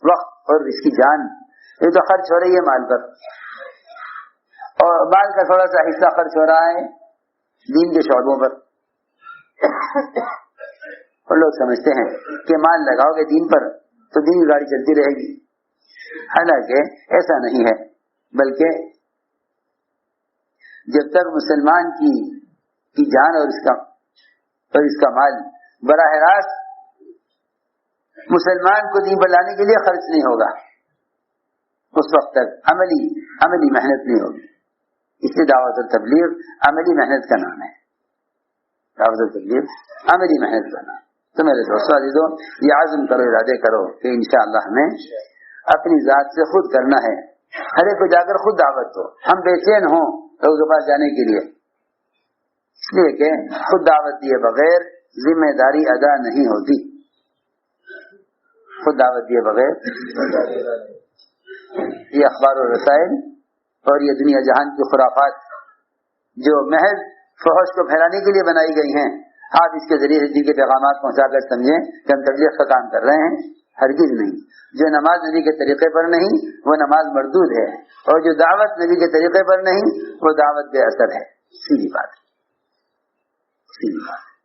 وقت اور اس کی جان یہ تو خرچ ہو رہی ہے مال پر، اور مال کا تھوڑا سا حصہ خرچ ہو رہا ہے دین کے شعبوں پر. اور لوگ سمجھتے ہیں کہ مال لگاؤ گے دین پر تو دین کی گاڑی چلتی رہے گی. حالانکہ ایسا نہیں ہے، بلکہ جب تک مسلمان کی جان اور اس کا مال براہ راست مسلمان کو دین پر لانے کے لیے خرچ نہیں ہوگا، اس وقت تک عملی محنت نہیں ہوگی. اس لیے دعوت التبلیغ عملی محنت کا نام ہے. دعوت التبلیغ عملی محنت کا نام. تو میرے دوستوں عزیزوں، یہ عزم کرو، ارادے کرو کہ انشاءاللہ ہمیں اپنی ذات سے خود کرنا ہے. ہر ایک کو جا کر خود دعوت دو. ہم بے چین ہوں لوگوں کے پاس جانے کے لیے، اس لیے کہ خود دعوت دیے بغیر ذمہ داری ادا نہیں ہوتی. خود دعوت دیے بغیر یہ اخبار و رسائل اور یہ دنیا جہان کی خرافات جو محض فحش کو پھیلانے کے لیے بنائی گئی ہیں، آپ اس کے ذریعے سے دین کے پیغامات پہنچا کر سمجھیں کہ ہم تبلیغ کا کام کر رہے ہیں، ہرگز نہیں۔ جو نماز نبی کے طریقے پر نہیں وہ نماز مردود ہے، اور جو دعوت نبی کے طریقے پر نہیں وہ دعوت بے اثر ہے۔ سیدھی بات ہے، سیدھی بات ہے۔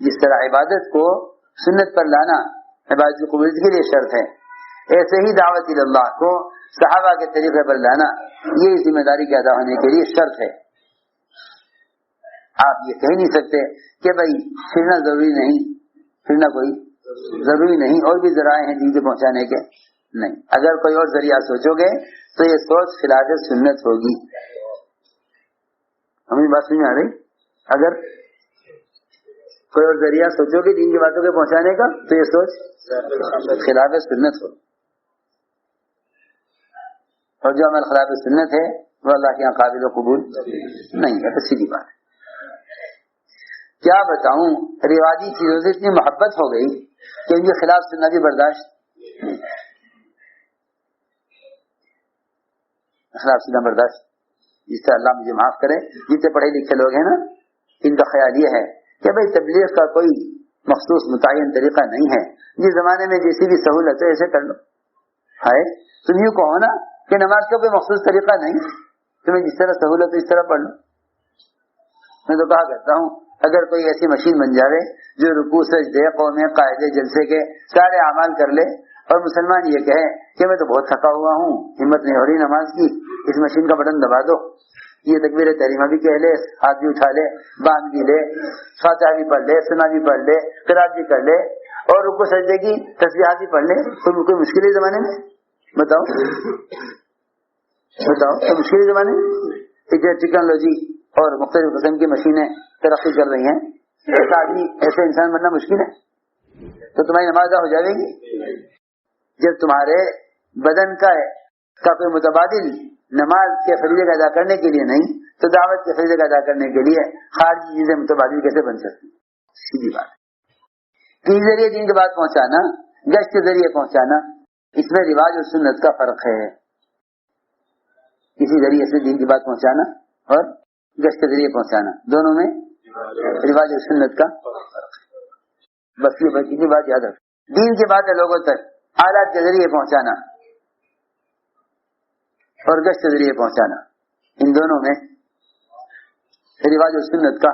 جس طرح عبادت کو سنت پر لانا عبادت کی قبولیت کے لیے شرط ہے، ایسے ہی دعوت اللہ کو صحابہ کے طریقے پر لانا یہ ذمہ داری کے ادا ہونے کے لیے شرط ہے۔ آپ یہ کہہ نہیں سکتے کہ بھائی پھرنا ضروری نہیں، پھرنا کوئی ضروری نہیں، اور بھی ذرائع ہیں دین کے پہنچانے کے، نہیں۔ اگر کوئی اور ذریعہ سوچو گے تو یہ سوچ خلاف سنت ہوگی۔ ہمیں بات سمجھ آ رہی؟ اگر کوئی اور ذریعہ سوچو گے دین کی باتوں کے پہنچانے کا تو یہ سوچ خلاف سنت ہوگی، اور جو عمل خلاف سنت ہے وہ اللہ کے یہاں قابل و قبول نہیں ہے۔ تو سیدھی بات ہے۔ کیا بتاؤں، رواجی چیزوں سے اتنی محبت ہو گئی کہ ان کے خلاف سننا بھی برداشت، خلاف سننا برداشت۔ جس سے اللہ مجھے معاف کرے، جتنے پڑھے لکھے لوگ ہیں نا، ان کا خیال یہ ہے کہ بھائی تبلیغ کا کوئی مخصوص متعین طریقہ نہیں ہے، جس زمانے میں جیسی بھی سہولت ہے ایسے کر لو۔ ہے تم یوں کہو نا کہ نماز کا کوئی مخصوص طریقہ نہیں، تمہیں جس طرح سہولت ہے اس طرح پڑھ لو۔ میں تو کہا کرتا ہوں اگر کوئی ایسی مشین بن جاوے جو رکوع سجدے قومیں قاعدے جلسے کے سارے اعمال کر لے، اور مسلمان یہ کہے کہ میں تو بہت تھکا ہوا ہوں، ہمت نہیں ہو رہی نماز کی، اس مشین کا بٹن دبا دو، یہ تکبیر تحریمہ بھی کہہ لے، ہاتھ بھی اٹھا لے، باندھ بھی لے، فاتحہ بھی پڑھ لے، سنا بھی پڑھ لے، قرات بھی کر لے، اور رکوع سجدے کی تسبیحات بھی پڑھ لے، تو کوئی مشکل ہے زمانے میں؟ بتاؤ تو مشکل زمانے میں ٹیکنالوجی اور مختلف قسم کی مشینیں ترقی کر رہی ہیں، ایسا آدمی ایسے انسان بننا مشکل ہے؟ تو تمہاری نماز ادا ہو جائے گی جب تمہارے بدن کا کوئی متبادل نماز کے فریضے کا ادا کرنے کے لیے نہیں تو دعوت کے فریضے کا ادا کرنے کے لیے خارجی چیزیں متبادل کیسے بن سکتی؟ سیدھی بات ہے۔ کسی ذریعے دین کی بات پہنچانا، گشت کے ذریعے پہنچانا، اس میں رواج اور سنت کا فرق ہے۔ کسی ذریعے سے دین کی بات پہنچانا اور گشت کے ذریعے پہنچانا، دونوں میں رواج اور سنت کا فرق ہے۔ بس یہ بات یاد رکھ، دین کی بات ہے لوگوں تک آلات کے ذریعے پہنچانا اور گشت کے ذریعے پہنچانا، ان دونوں میں رواج اور سنت کا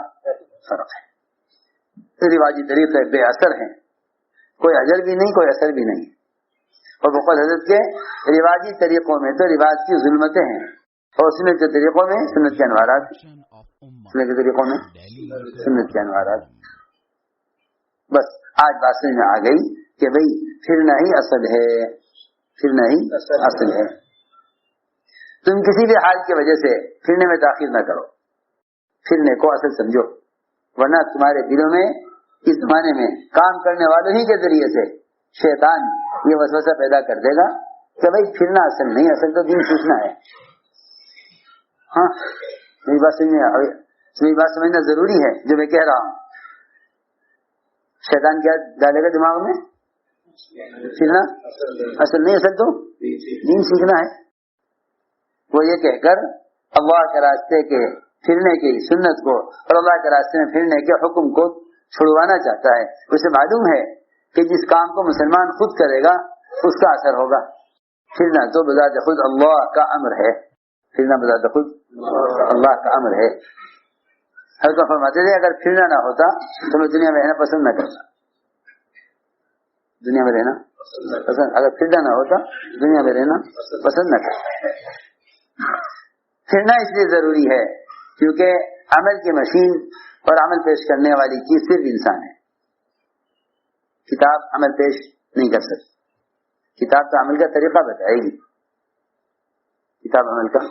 فرق ہے۔ رواجی طریقے بے اثر ہیں، کوئی اجر بھی نہیں، کوئی اثر بھی نہیں، اور بقول حضرت کے رواجی طریقوں میں تو رواج کی ظلمتیں ہیں، اور سنت کے طریقوں میں سنت کے انوارات، سنت کے طریقوں میں سنت کے انوارات۔ بس آج بات سمجھ میں آ گئی کہ بھئی پھرنا ہی اصل ہے، پھرنا ہی اصل ہے۔ تم کسی بھی حال کی وجہ سے پھرنے میں تاخیر نہ کرو، پھرنے کو اصل سمجھو، ورنہ تمہارے دلوں میں اس زمانے میں کام کرنے والوں ہی کے ذریعے سے شیطان یہ وسوسہ پیدا کر دے گا کہ بھئی پھرنا اصل نہیں، اصل تو دین سیکھنا ہے۔ ہاں میری بات سمجھنا ضروری ہے جو میں کہہ رہا ہوں۔ شیطان کیا ڈالے گا دماغ میں؟ پھرنا اصل نہیں، اصل تو دین سیکھنا ہے۔ وہ یہ کہہ کر اللہ کے راستے کے پھرنے کی سنت کو اور اللہ کے راستے میں پھرنے کے حکم کو چھڑوانا چاہتا ہے۔ اسے معلوم ہے کہ جس کام کو مسلمان خود کرے گا اس کا اثر ہوگا۔ پھرنا تو بذات خود اللہ کا امر ہے، پھرنا بذات خود اللہ کا امر ہے۔ حضرت فرماتے تھے اگر پھرنا نہ ہوتا تو میں دنیا میں رہنا پسند نہ کرتا، دنیا میں رہنا پسند، اگر پھرنا نہ ہوتا دنیا میں رہنا پسند نہ کرتا۔ پھرنا اس لیے ضروری ہے کیونکہ عمل کی مشین اور عمل پیش کرنے والی چیز صرف انسان ہے۔ کتاب عمل پیش نہیں کر سکتی، کتاب تو عمل کا طریقہ بتائے گی، کتاب عمل کا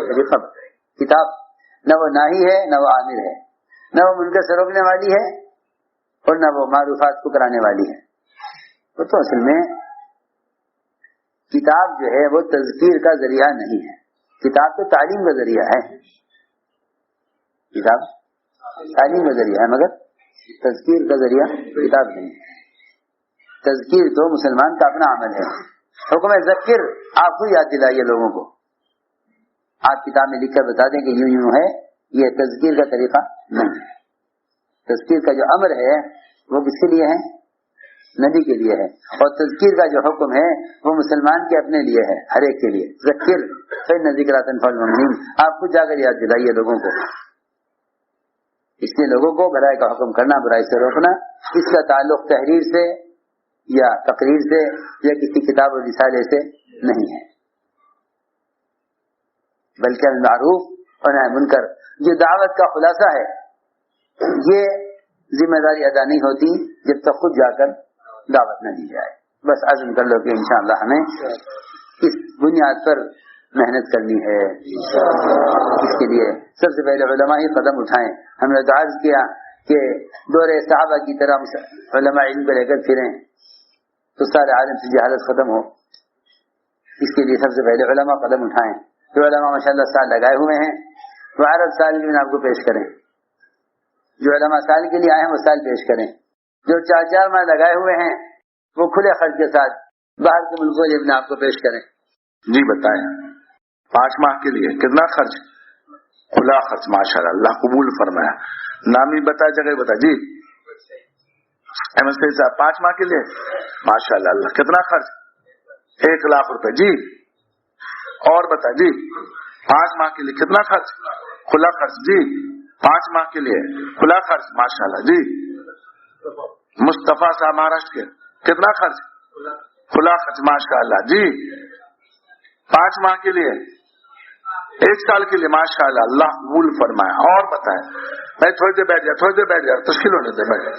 طریقہ بتائے گی۔ کتاب نہ وہ ناہی ہے نہ وہ عامر ہے، نہ وہ منکر سے روکنے والی ہے اور نہ وہ معروفات کو کرانے والی ہے۔ وہ تو اصل میں کتاب جو ہے وہ تذکیر کا ذریعہ نہیں ہے، کتاب تو تعلیم کا ذریعہ ہے، کتاب تعلیم کا ذریعہ ہے مگر تذکیر کا ذریعہ کتاب نہیں ہے۔ تذکیر تو مسلمان کا اپنا عمل ہے۔ حکم ذکر، آپ کو یاد دلائیے لوگوں کو، آپ کتاب میں لکھ کر بتا دیں کہ یوں یوں ہے، یہ تذکیر کا طریقہ نہیں ہے. تذکیر کا جو امر ہے وہ کس کے لیے ہے؟ نبی کے لیے ہے. اور تذکیر کا جو حکم ہے وہ مسلمان کے اپنے لیے ہے, ہر ایک کے لیے. ذکر فإن الذکریٰ تنفع المؤمنین, آپ خود جا کر یاد دلائیے لوگوں کو. اس لیے لوگوں کو بھلائی کا حکم کرنا, برائی سے روکنا, اس کا تعلق تحریر سے یا تقریر سے یا کسی کتاب و رسالے سے نہیں ہے, بلکہ المعروف اور نہی منکر جو دعوت کا خلاصہ ہے, یہ ذمہ داری ادا نہیں ہوتی جب تک خود جا کر دعوت نہ دی جائے. بس عزم کر لو کہ انشاءاللہ ہمیں اس بنیاد پر محنت کرنی ہے. اس کے لیے سب سے پہلے علماء ہی قدم اٹھائیں. ہم نے تو عرض کیا کہ دور صحابہ کی طرح علماء علم کو لے کر پھریں تو سارے عالم سے جہالت ختم ہو. اس کے لیے سب سے پہلے علماء قدم اٹھائیں. جو علماء ماشاءاللہ سال لگائے ہوئے ہیں وہ عرب سال میں آپ کو پیش کریں. جو علماء سال کے لیے آئے ہیں وہ سال پیش کریں. جو 4 ماہ لگائے ہوئے ہیں وہ کھلے خرچ کے ساتھ باہر کے ملکوں میں اپنے آپ کو پیش کریں. جی بتائیں, 5 ماہ کے لیے کتنا خرچ؟ کھلا خرچ, ماشاءاللہ اللہ قبول فرمایا. نامی بتا, جگہ بتا. جی احمد سعید صاحب 5 ماہ کے لیے ماشاءاللہ اللہ, کتنا خرچ؟ 1 لاکھ روپے. جی اور بتا. جی 5 ماہ کے لیے کتنا خرچ؟ کھلا خرچ. جی 5 ماہ کے لیے کھلا خرچ, ماشاءاللہ. جی مصطفیٰ صاحب مہاراشٹر کے کتنا خرچ؟ کھلا خرچ, ماشاءاللہ. جی 5 ماہ کے لیے, 1 سال کے لیے, ماشاءاللہ اللہ قبول فرمائے. اور بتائیں بھائی, تھوڑی دیر بیٹھ جائے, تھوڑی دیر بیٹھ جائے, تشکیل ہونے دے بیٹھ جائے.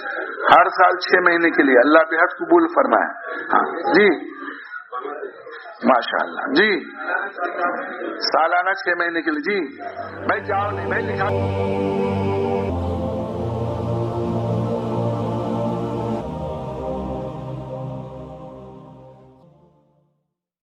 ہر سال 6 مہینے کے لیے اللہ بے حد قبول فرمائے. ہاں جی ماشاءاللہ. جی سالانہ 6 مہینے کے لیے. جی بھائی جاؤ نہیں بھائی, لکھا